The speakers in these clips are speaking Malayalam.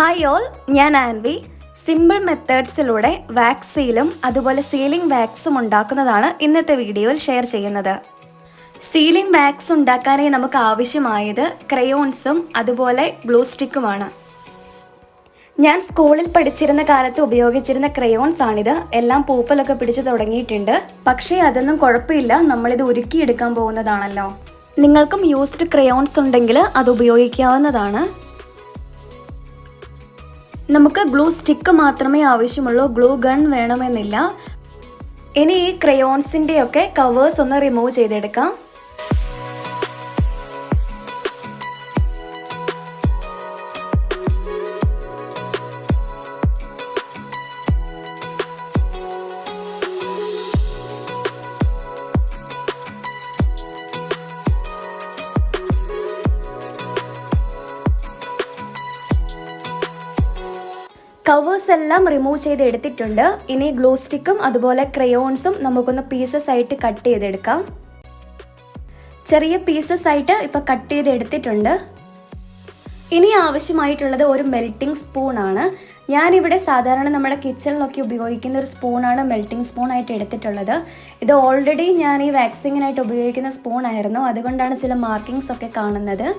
ഹായ് ഓൾ, ഞാൻ ആൻവി. സിമ്പിൾ മെത്തേഡ്സിലൂടെ വാക്സ് സീലും അതുപോലെ സീലിംഗ് വാക്സും ഉണ്ടാക്കുന്നതാണ് ഇന്നത്തെ വീഡിയോയിൽ ഷെയർ ചെയ്യുന്നത്. സീലിംഗ് വാക്സ് ഉണ്ടാക്കാനായി നമുക്ക് ആവശ്യമായത് ക്രയോൺസും അതുപോലെ ഗ്ലൂ സ്റ്റിക്കുമാണ്. ഞാൻ സ്കൂളിൽ പഠിച്ചിരുന്ന കാലത്ത് ഉപയോഗിച്ചിരുന്ന ക്രയോൺസ് ആണിത്. എല്ലാം പൂപ്പലൊക്കെ പിടിച്ചു തുടങ്ങിയിട്ടുണ്ട്. പക്ഷേ അതൊന്നും കുഴപ്പമില്ല, നമ്മളിത് ഉരുക്കിയെടുക്കാൻ പോകുന്നതാണല്ലോ. നിങ്ങൾക്കും യൂസ്ഡ് ക്രയോൺസ് ഉണ്ടെങ്കിൽ അത് ഉപയോഗിക്കാവുന്നതാണ്. നമുക്ക് ഗ്ലൂ സ്റ്റിക്ക് മാത്രമേ ആവശ്യമുള്ളൂ, ഗ്ലൂ ഗൺ വേണമെന്നില്ല. ഇനി ഈ ക്രയോൺസിൻ്റെ ഒക്കെ കവേഴ്സ് ഒന്ന് റിമൂവ് ചെയ്തെടുക്കാം. കവേഴ്സ് എല്ലാം റിമൂവ് ചെയ്ത് എടുത്തിട്ടുണ്ട്. ഇനി ഗ്ലൂ സ്റ്റിക്കും അതുപോലെ ക്രയോൺസും നമുക്കൊന്ന് പീസസ് ആയിട്ട് കട്ട് ചെയ്തെടുക്കാം. ചെറിയ പീസസ് ആയിട്ട് ഇപ്പോൾ കട്ട് ചെയ്ത് എടുത്തിട്ടുണ്ട്. ഇനി ആവശ്യമായിട്ടുള്ളത് ഒരു മെൽറ്റിംഗ് സ്പൂണാണ്. ഞാനിവിടെ സാധാരണ നമ്മുടെ കിച്ചണിലൊക്കെ ഉപയോഗിക്കുന്ന ഒരു സ്പൂണാണ് മെൽറ്റിംഗ് സ്പൂണായിട്ട് എടുത്തിട്ടുള്ളത്. ഇത് ഓൾറെഡി ഞാൻ ഈ വാക്സിങ്ങിനായിട്ട് ഉപയോഗിക്കുന്ന സ്പൂണായിരുന്നു, അതുകൊണ്ടാണ് ചില മാർക്കിങ്സ് ഒക്കെ കാണുന്നത്.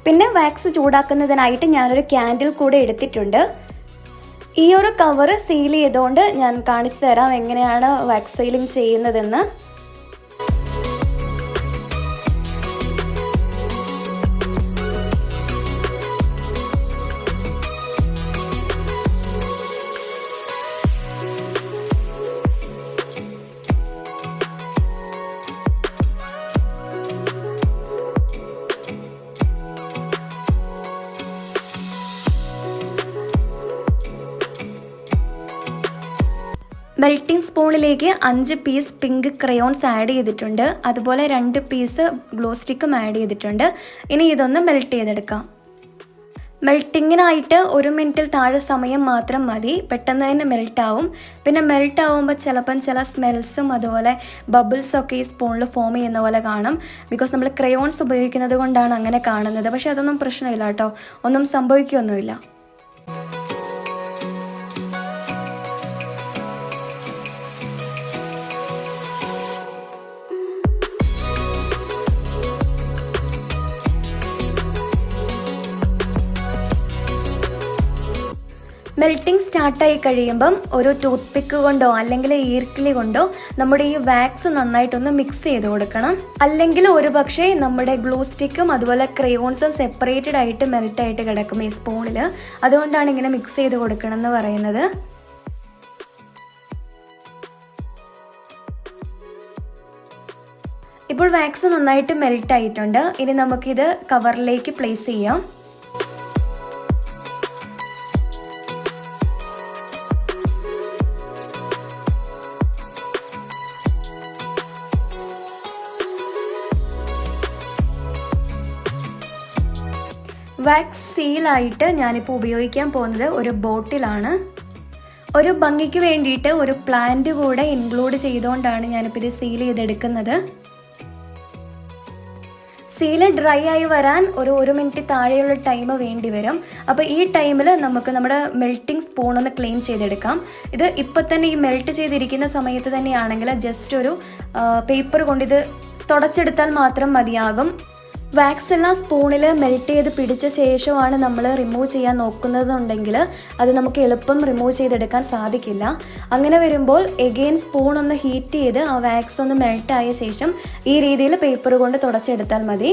പിന്നെ വാക്സ് ചൂടാക്കുന്നതിനായിട്ട് ഞാനൊരു ക്യാൻഡിൽ കൂടെ എടുത്തിട്ടുണ്ട്. ഈ ഒരു കവർ സീൽ ചെയ്തുകൊണ്ട് ഞാൻ കാണിച്ചു തരാം എങ്ങനെയാണ് വാക്സ് സീലിംഗ് ചെയ്യുന്നതെന്ന്. മെൽറ്റിംഗ് സ്പൂണിലേക്ക് 5 പീസ് പിങ്ക് ക്രയോൺസ് ആഡ് ചെയ്തിട്ടുണ്ട്. അതുപോലെ 2 പീസ് ഗ്ലൂ സ്റ്റിക്കും ആഡ് ചെയ്തിട്ടുണ്ട്. ഇനി ഇതൊന്ന് മെൽറ്റ് ചെയ്തെടുക്കാം. മെൽറ്റിങ്ങിനായിട്ട് 1 മിനിറ്റിൽ താഴെ സമയം മാത്രം മതി, പെട്ടെന്ന് തന്നെ മെൽറ്റ് ആവും. പിന്നെ മെൽറ്റ് ആവുമ്പോൾ ചില സ്മെൽസും അതുപോലെ ബബിൾസൊക്കെ ഈ സ്പൂണിൽ ഫോം ചെയ്യുന്ന പോലെ കാണും. ബിക്കോസ് നമ്മൾ ക്രയോൺസ് ഉപയോഗിക്കുന്നത് കൊണ്ടാണ് അങ്ങനെ കാണുന്നത്. പക്ഷേ അതൊന്നും പ്രശ്നമില്ല കേട്ടോ, ഒന്നും സംഭവിക്കുകയൊന്നുമില്ല. മെൽറ്റിംഗ് സ്റ്റാർട്ടായി കഴിയുമ്പം ഒരു ടൂത്ത് പിക്ക് കൊണ്ടോ അല്ലെങ്കിൽ ഈർക്കിലി കൊണ്ടോ നമ്മുടെ ഈ വാക്സ് നന്നായിട്ടൊന്ന് മിക്സ് ചെയ്ത് കൊടുക്കണം. അല്ലെങ്കിൽ ഒരു പക്ഷേ നമ്മുടെ ഗ്ലൂ സ്റ്റിക്കും അതുപോലെ ക്രയോൺസും സെപ്പറേറ്റഡ് ആയിട്ട് മെൽറ്റായിട്ട് കിടക്കും ഈ സ്പൂണിൽ. അതുകൊണ്ടാണ് ഇങ്ങനെ മിക്സ് ചെയ്ത് കൊടുക്കണം എന്ന് പറയുന്നത്. ഇപ്പോൾ വാക്സ് നന്നായിട്ട് മെൽറ്റ് ആയിട്ടുണ്ട്. ഇനി നമുക്കിത് കവറിലേക്ക് പ്ലേസ് ചെയ്യാം. വാക്സ് സീലായിട്ട് ഞാനിപ്പോൾ ഉപയോഗിക്കാൻ പോകുന്നത് ഒരു ബോട്ടിലാണ്. ഒരു ഭംഗിക്ക് വേണ്ടിയിട്ട് ഒരു പ്ലാന്റ് കൂടെ ഇൻക്ലൂഡ് ചെയ്തുകൊണ്ടാണ് ഞാനിപ്പോൾ ഇത് സീൽ ചെയ്തെടുക്കുന്നത്. സീല് ഡ്രൈ ആയി വരാൻ ഒരു 1 മിനിറ്റ് താഴെയുള്ള ടൈം വേണ്ടി വരും. അപ്പോൾ ഈ ടൈമിൽ നമുക്ക് നമ്മുടെ മെൽറ്റിംഗ് സ്പൂൺ ഒന്ന് ക്ലീൻ ചെയ്തെടുക്കാം. ഇത് ഇപ്പം തന്നെ ഈ മെൽറ്റ് ചെയ്തിരിക്കുന്ന സമയത്ത് തന്നെയാണെങ്കിൽ ജസ്റ്റ് ഒരു പേപ്പർ കൊണ്ട് ഇത് തുടച്ചെടുത്താൽ മാത്രം മതിയാകും. വാക്സ് എല്ലാം സ്പൂണിൽ മെൽറ്റ് ചെയ്ത് പിടിച്ച ശേഷമാണ് നമ്മൾ റിമൂവ് ചെയ്യാൻ നോക്കുന്നതെന്നുണ്ടെങ്കിൽ അത് നമുക്ക് എളുപ്പം റിമൂവ് ചെയ്തെടുക്കാൻ സാധിക്കില്ല. അങ്ങനെ വരുമ്പോൾ എഗെയിൻ സ്പൂൺ ഒന്ന് ഹീറ്റ് ചെയ്ത് ആ വാക്സ് ഒന്ന് മെൽറ്റ് ആയ ശേഷം ഈ രീതിയിൽ പേപ്പർ കൊണ്ട് തുടച്ചെടുത്താൽ മതി.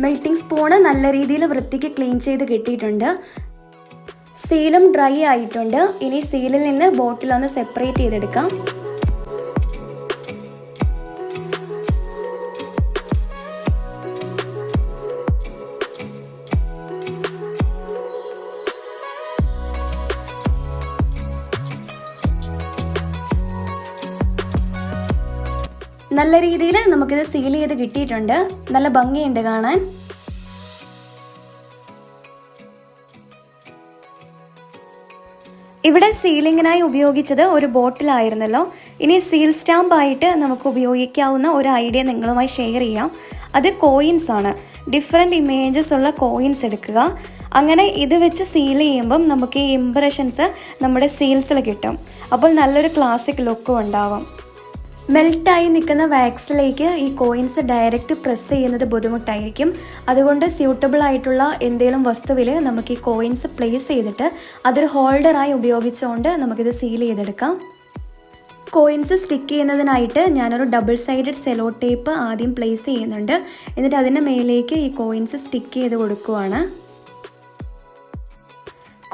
മെൽറ്റിംഗ് സ്പൂണ് നല്ല രീതിയിൽ വൃത്തിക്ക് ക്ലീൻ ചെയ്ത് കിട്ടിയിട്ടുണ്ട്. സീലും ഡ്രൈ ആയിട്ടുണ്ട്. ഇനി സീലിൽ നിന്ന് ബോട്ടിലൊന്ന് സെപ്പറേറ്റ് ചെയ്തെടുക്കാം. നല്ല രീതിയിൽ നമുക്കിത് സീൽ ചെയ്ത് കിട്ടിയിട്ടുണ്ട്. നല്ല ഭംഗിയുണ്ട് കാണാൻ. ഇവിടെ സീലിങ്ങിനായി ഉപയോഗിച്ചത് ഒരു ബോട്ടിലായിരുന്നല്ലോ. ഇനി സീൽ സ്റ്റാമ്പായിട്ട് നമുക്ക് ഉപയോഗിക്കാവുന്ന ഒരു ഐഡിയ നിങ്ങളുമായി ഷെയർ ചെയ്യാം. അത് കോയിൻസ് ആണ്. ഡിഫറെൻറ്റ് ഇമേജസ് ഉള്ള കോയിൻസ് എടുക്കുക. അങ്ങനെ ഇത് വെച്ച് സീൽ ചെയ്യുമ്പം നമുക്ക് ഈ ഇംപ്രഷൻസ് നമ്മുടെ സീൽസിൽ കിട്ടും. അപ്പോൾ നല്ലൊരു ക്ലാസിക് ലുക്കും ഉണ്ടാവും. മെൽറ്റായി നിൽക്കുന്ന വാക്സിലേക്ക് ഈ കോയിൻസ് ഡയറക്റ്റ് പ്രസ് ചെയ്യുന്നത് ബുദ്ധിമുട്ടായിരിക്കും. അതുകൊണ്ട് സ്യൂട്ടബിൾ ആയിട്ടുള്ള എന്തെങ്കിലും വസ്തുവിൽ നമുക്ക് ഈ കോയിൻസ് പ്ലേസ് ചെയ്തിട്ട് അതൊരു ഹോൾഡറായി ഉപയോഗിച്ചുകൊണ്ട് നമുക്കിത് സീൽ ചെയ്തെടുക്കാം. കോയിൻസ് സ്റ്റിക്ക് ചെയ്യുന്നതിനായിട്ട് ഞാനൊരു ഡബിൾ സൈഡഡ് സെലോ ടേപ്പ് ആദ്യം പ്ലേസ് ചെയ്യുന്നുണ്ട്. എന്നിട്ട് അതിൻ്റെ മേലേക്ക് ഈ കോയിൻസ് സ്റ്റിക്ക് ചെയ്ത് കൊടുക്കുവാണ്.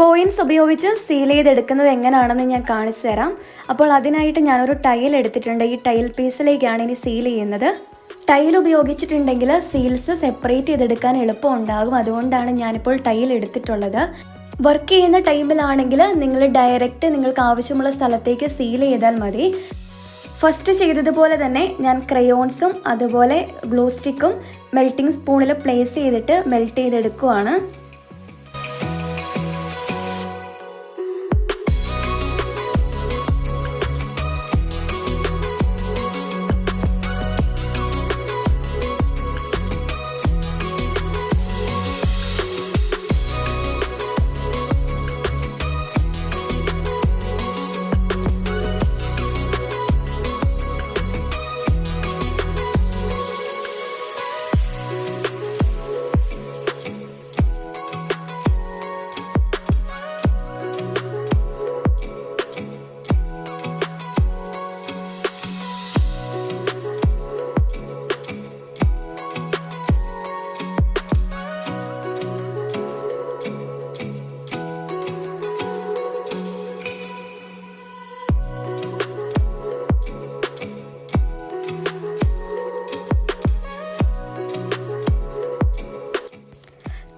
കോയിൻസ് ഉപയോഗിച്ച് സീൽ ചെയ്തെടുക്കുന്നത് എങ്ങനെയാണെന്ന് ഞാൻ കാണിച്ചു തരാം. അപ്പോൾ അതിനായിട്ട് ഞാനൊരു ടൈൽ എടുത്തിട്ടുണ്ട്. ഈ ടൈൽ പീസിലേക്കാണ് ഇനി സീൽ ചെയ്യുന്നത്. ടൈൽ ഉപയോഗിച്ചിട്ടുണ്ടെങ്കിൽ സീൽസ് സെപ്പറേറ്റ് ചെയ്തെടുക്കാൻ എളുപ്പം ഉണ്ടാകും. അതുകൊണ്ടാണ് ഞാനിപ്പോൾ ടൈൽ എടുത്തിട്ടുള്ളത്. വർക്ക് ചെയ്യുന്ന ടൈമിലാണെങ്കിൽ നിങ്ങൾ ഡയറക്റ്റ് നിങ്ങൾക്ക് ആവശ്യമുള്ള സ്ഥലത്തേക്ക് സീൽ ചെയ്താൽ മതി. ഫസ്റ്റ് ചെയ്തതുപോലെ തന്നെ ഞാൻ ക്രയോൺസും അതുപോലെ ഗ്ലൂ സ്റ്റിക്കും മെൽറ്റിംഗ് സ്പൂണിൽ പ്ലേസ് ചെയ്തിട്ട് മെൽറ്റ് ചെയ്തെടുക്കുവാണ്.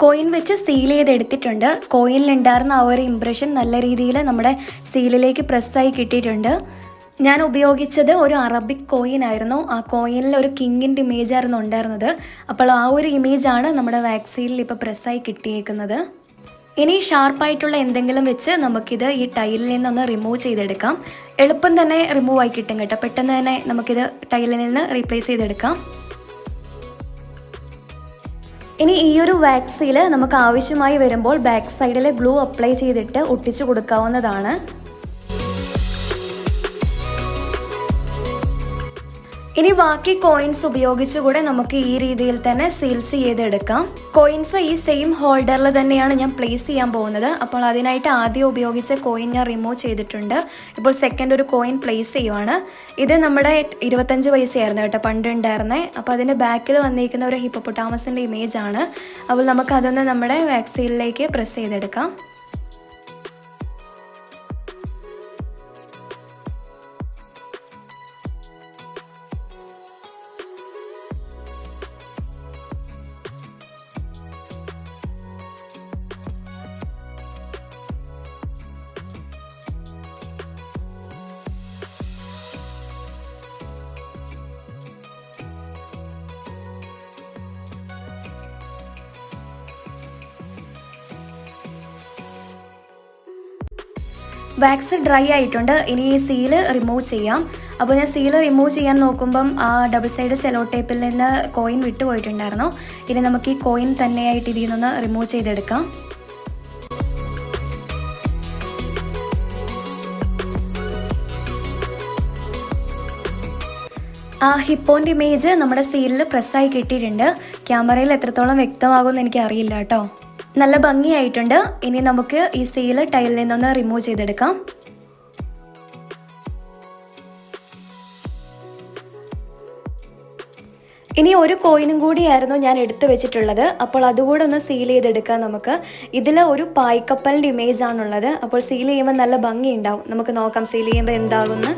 കോയിൻ വെച്ച് സീൽ ചെയ്തെടുത്തിട്ടുണ്ട്. കോയിനിലുണ്ടായിരുന്ന ആ ഒരു ഇംപ്രഷൻ നല്ല രീതിയിൽ നമ്മുടെ സീലിലേക്ക് പ്രസ്സായി കിട്ടിയിട്ടുണ്ട്. ഞാൻ ഉപയോഗിച്ചത് ഒരു അറബിക് കോയിൻ ആയിരുന്നു. ആ കോയിനിൽ ഒരു കിങ്ങിൻ്റെ ഇമേജ് ആയിരുന്നു ഉണ്ടായിരുന്നത്. അപ്പോൾ ആ ഒരു ഇമേജാണ് നമ്മുടെ വാക്സീലിൽ ഇപ്പോൾ പ്രസ്സായി കിട്ടിയേക്കുന്നത്. ഇനി ഷാർപ്പായിട്ടുള്ള എന്തെങ്കിലും വെച്ച് നമുക്കിത് ഈ ടൈലിൽ നിന്നൊന്ന് റിമൂവ് ചെയ്തെടുക്കാം. എളുപ്പം തന്നെ റിമൂവ് ആയി കിട്ടും കേട്ടോ. പെട്ടെന്ന് തന്നെ നമുക്കിത് ടൈലിൽ നിന്ന് റീപ്ലേസ് ചെയ്തെടുക്കാം. ഇനി ഈ ഒരു വാക്സിൽ നമുക്ക് ആവശ്യമായി വരുമ്പോൾ ബാക്ക് സൈഡിൽ ഗ്ലൂ അപ്ലൈ ചെയ്തിട്ട് ഒട്ടിച്ചു കൊടുക്കാവുന്നതാണ്. ഇനി ബാക്കി കോയിൻസ് ഉപയോഗിച്ചുകൂടെ നമുക്ക് ഈ രീതിയിൽ തന്നെ സീൽസ് ചെയ്തെടുക്കാം. കോയിൻസ് ഈ സെയിം ഹോൾഡറിൽ തന്നെയാണ് ഞാൻ പ്ലേസ് ചെയ്യാൻ പോകുന്നത്. അപ്പോൾ അതിനായിട്ട് ആദ്യം ഉപയോഗിച്ച കോയിൻ ഞാൻ റിമൂവ് ചെയ്തിട്ടുണ്ട്. ഇപ്പോൾ സെക്കൻഡ് ഒരു കോയിൻ പ്ലേസ് ചെയ്യുവാണ്. ഇത് നമ്മുടെ 25 പൈസയായിരുന്നു കേട്ടോ പണ്ട് ഉണ്ടായിരുന്നത്. അപ്പോൾ അതിൻ്റെ ബാക്കിൽ വന്നിരിക്കുന്ന ഒരു ഹിപ്പോപ്പൊട്ടാമസിൻ്റെ ഇമേജ് ആണ്. അപ്പോൾ നമുക്ക് അതൊന്ന് നമ്മുടെ വാക്സീലിലേക്ക് പ്രസ് ചെയ്തെടുക്കാം. വാക്സ് ഡ്രൈ ആയിട്ടുണ്ട്. ഇനി ഈ സീല് റിമൂവ് ചെയ്യാം. അപ്പോൾ ഞാൻ സീല് റിമൂവ് ചെയ്യാൻ നോക്കുമ്പം ആ ഡബിൾ സൈഡ് സെലോ ടേപ്പിൽ നിന്ന് കോയിൻ വിട്ടുപോയിട്ടുണ്ടായിരുന്നു. ഇനി നമുക്ക് ഈ കോയിൻ തന്നെയായിട്ട് ഇതിൽ നിന്ന് റിമൂവ് ചെയ്തെടുക്കാം. ആ ഹിപ്പോൻ്റെ ഇമേജ് നമ്മുടെ സീലിൽ പ്രസ്സായി കിട്ടിയിട്ടുണ്ട്. ക്യാമറയിൽ എത്രത്തോളം വ്യക്തമാകുമെന്ന് എനിക്കറിയില്ല കേട്ടോ. നല്ല ഭംഗിയായിട്ടുണ്ട്. ഇനി നമുക്ക് ഈ സീല് ടൈലിൽ നിന്നൊന്ന് റിമൂവ് ചെയ്തെടുക്കാം. ഇനി ഒരു കോയിനും കൂടിയായിരുന്നു ഞാൻ എടുത്തു വെച്ചിട്ടുള്ളത്. അപ്പോൾ അതുകൂടെ ഒന്ന് സീൽ ചെയ്തെടുക്കാം നമുക്ക്. ഇതിൽ ഒരു പായ്ക്കപ്പലിൻ്റെ ഇമേജ് ആണുള്ളത്. അപ്പോൾ സീൽ ചെയ്യുമ്പോൾ നല്ല ഭംഗി ഉണ്ടാവും. നമുക്ക് നോക്കാം സീൽ ചെയ്യുമ്പോൾ എന്താകുമെന്ന്.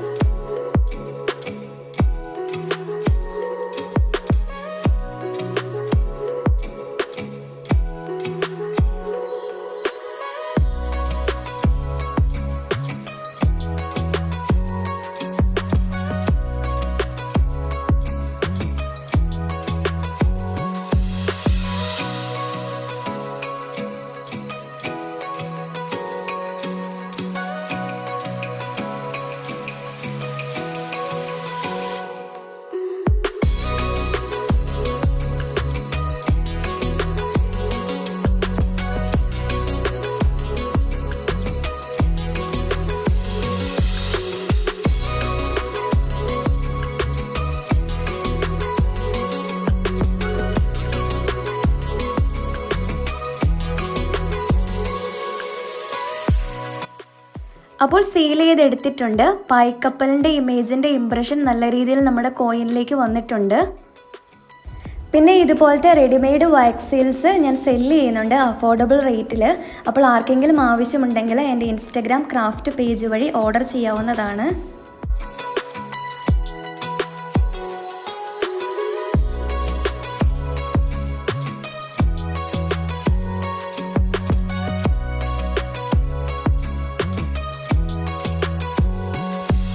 അപ്പോൾ സീൽ ചെയ്തെടുത്തിട്ടുണ്ട്. പായ്ക്കപ്പലിൻ്റെ ഇമേജിൻ്റെ ഇംപ്രഷൻ നല്ല രീതിയിൽ നമ്മുടെ കോയിനിലേക്ക് വന്നിട്ടുണ്ട്. പിന്നെ ഇതുപോലത്തെ റെഡിമെയ്ഡ് വാക്സ് സീൽസ് ഞാൻ സെല്ല് ചെയ്യുന്നുണ്ട് അഫോർഡബിൾ റേറ്റിൽ. അപ്പോൾ ആർക്കെങ്കിലും ആവശ്യമുണ്ടെങ്കിൽ എൻ്റെ ഇൻസ്റ്റഗ്രാം ക്രാഫ്റ്റ് പേജ് വഴി ഓർഡർ ചെയ്യാവുന്നതാണ്.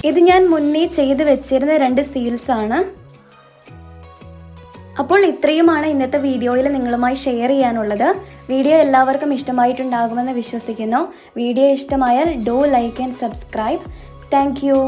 ഇത് ഞാൻ മുന്നേ ചെയ്ത് വെച്ചിരുന്ന 2 സീൽസ് ആണ്. അപ്പോൾ ഇത്രയുമാണ് ഇന്നത്തെ വീഡിയോയിൽ നിങ്ങളുമായി ഷെയർ ചെയ്യാനുള്ളത്. വീഡിയോ എല്ലാവർക്കും ഇഷ്ടമായിട്ടുണ്ടാകുമെന്ന് വിശ്വസിക്കുന്നു. വീഡിയോ ഇഷ്ടമായാൽ do like and subscribe. Thank you.